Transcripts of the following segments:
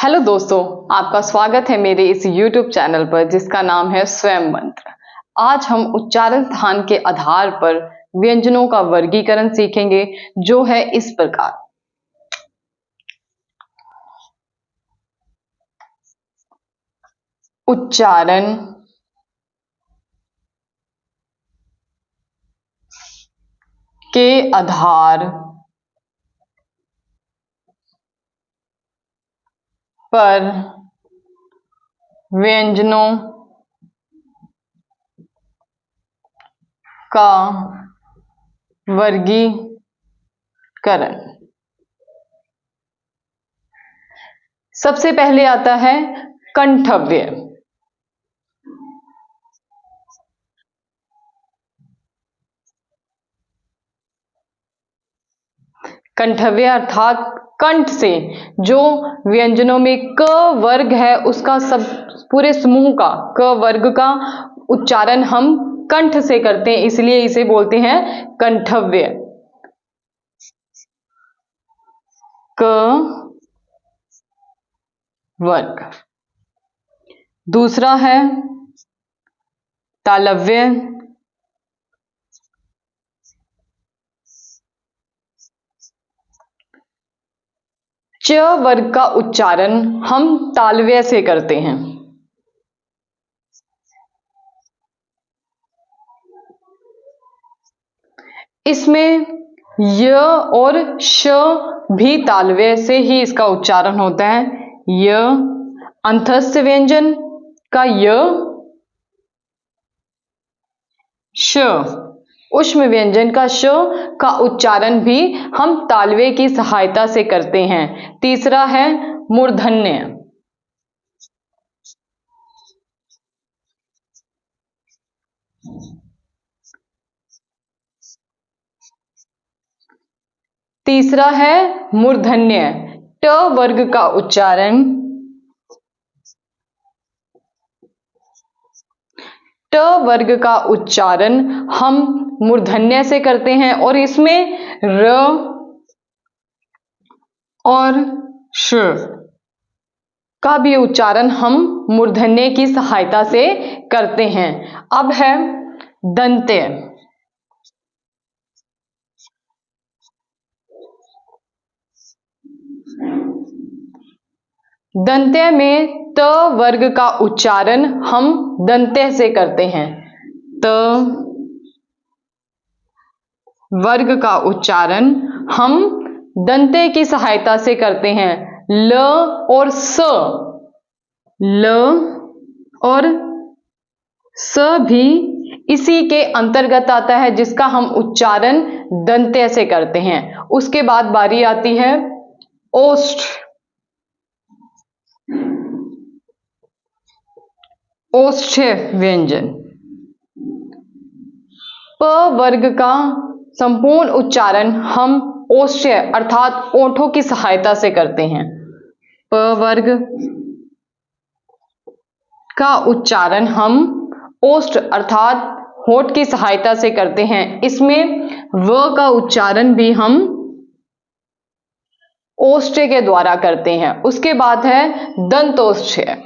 Hello दोस्तों, आपका स्वागत है मेरे इस YouTube चैनल पर जिसका नाम है स्वयं मंत्र। आज हम उच्चारण स्थान के आधार पर व्यंजनों का वर्गीकरण सीखेंगे जो है इस प्रकार। उच्चारण के आधार पर व्यंजनों का वर्गीकरण। सबसे पहले आता है कंठव्य। कंठव्य अर्थात कंठ से जो व्यंजनों में क वर्ग है उसका सब पूरे समूह का क वर्ग का उच्चारण हम कंठ से करते हैं, इसलिए इसे बोलते हैं कंठव्य। क वर्ग। दूसरा है तालव्य। च वर्ग का उच्चारण हम तालव्य से करते हैं। इसमें य और श भी तालव्य से ही इसका उच्चारण होता है। य अंतस्थ व्यंजन का य, श ऊष्म व्यंजन का श का उच्चारण भी हम तालव्य की सहायता से करते हैं। तीसरा है मूर्धन्य। तीसरा है मूर्धन्य। ट वर्ग का उच्चारण ट वर्ग का उच्चारण हम मूर्धन्य से करते हैं और इसमें र और श का भी उच्चारण हम मूर्धन्य की सहायता से करते हैं। अब है दंत्य। दंत्य में त वर्ग का उच्चारण हम दंत्य से करते हैं। त वर्ग का उच्चारण हम दंत्य की सहायता से करते हैं। ल और स, ल और स भी इसी के अंतर्गत आता है जिसका हम उच्चारण दंत्य से करते हैं। उसके बाद बारी आती है ओष्ठ। ओष्ठ्य व्यंजन। प वर्ग का संपूर्ण उच्चारण हम ओष्ठ्य अर्थात ओठों की सहायता से करते हैं। प वर्ग का उच्चारण हम ओष्ठ अर्थात होठ की सहायता से करते हैं। इसमें व का उच्चारण भी हम ओष्ठ्य के द्वारा करते हैं। उसके बाद है दंतोष्ठ्य।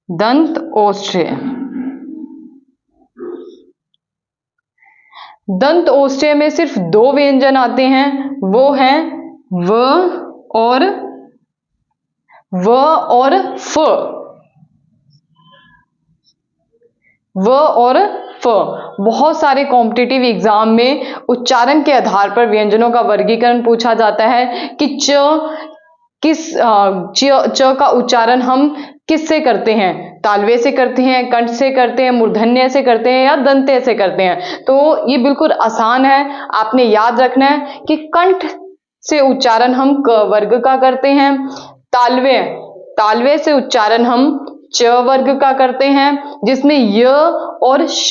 दंत ओष्ठ्य। दंत ओष्ठ्य में सिर्फ दो व्यंजन आते हैं, वो हैं व और फ। व और फ। बहुत सारे कॉम्पिटिटिव एग्जाम में उच्चारण के आधार पर व्यंजनों का वर्गीकरण पूछा जाता है कि च का उच्चारण हम किससे करते हैं, तालव्य से करते हैं, कंठ से करते हैं, मूर्धन्य से करते हैं या दंत्य से करते हैं। तो ये बिल्कुल आसान है, आपने याद रखना है कि कंठ से उच्चारण हम क वर्ग का करते हैं। तालव्य से उच्चारण हम च वर्ग का करते हैं, जिसमें य और श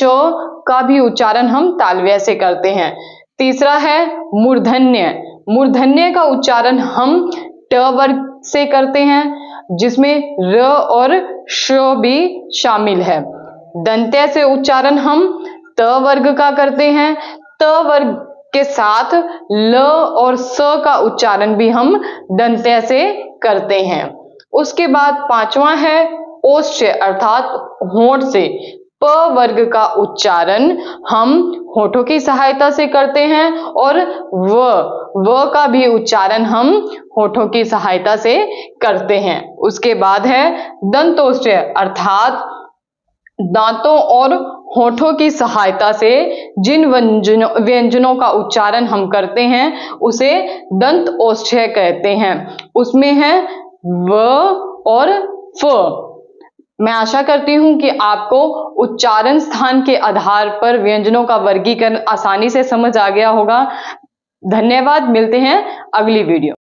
का भी उच्चारण हम तालव्य से करते हैं। तीसरा है मूर्धन्य। मूर्धन्य का उच्चारण हम ट वर्ग से करते हैं, जिसमें र और श भी शामिल है। दंत्य से उच्चारण हम त वर्ग का करते हैं। त वर्ग के साथ ल और स का उच्चारण भी हम दंत्य से करते हैं। उसके बाद पांचवा है ओष्ठ्य अर्थात होंठ से। प वर्ग का उच्चारण हम होठों की सहायता से करते हैं और व का भी उच्चारण हम होठों की सहायता से करते हैं। उसके बाद है दंतोष्ठ्य अर्थात दांतों और होठों की सहायता से जिन व्यंजनों का उच्चारण हम करते हैं उसे दंत ओष्ठ्य कहते हैं। उसमें है व और फ। मैं आशा करती हूं कि आपको उच्चारण स्थान के आधार पर व्यंजनों का वर्गीकरण आसानी से समझ आ गया होगा। धन्यवाद, मिलते हैं अगली वीडियो।